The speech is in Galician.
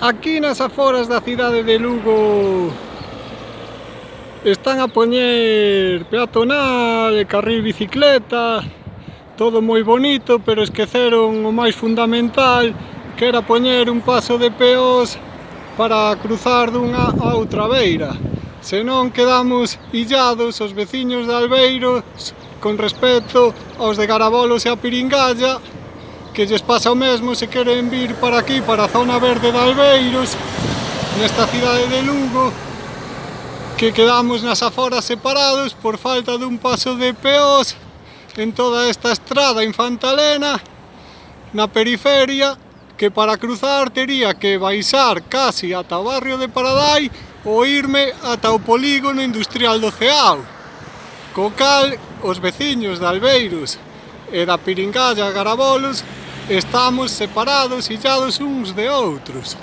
Aquí nas aforas da cidade de Lugo están a poñer peatonal e carril bicicleta, todo moi bonito, pero esqueceron o máis fundamental, que era poñer un paso de peós para cruzar dunha a outra beira. Senón quedamos illados os veciños de Albeiros con respecto aos de Garabolos e a Piringalla, que lles pasa o mesmo se queren vir para aquí, para a zona verde de Albeiros, nesta cidade de Lugo, que quedamos nas aforas separados por falta dun paso de peós en toda esta estrada infantalena na periferia, que para cruzar tería que baixar casi ata o barrio de Paradai ou irme ata o polígono industrial do Ceao, co cal os veciños de Albeiros e da Piringalla a Garabolos estamos separados, illados uns de outros.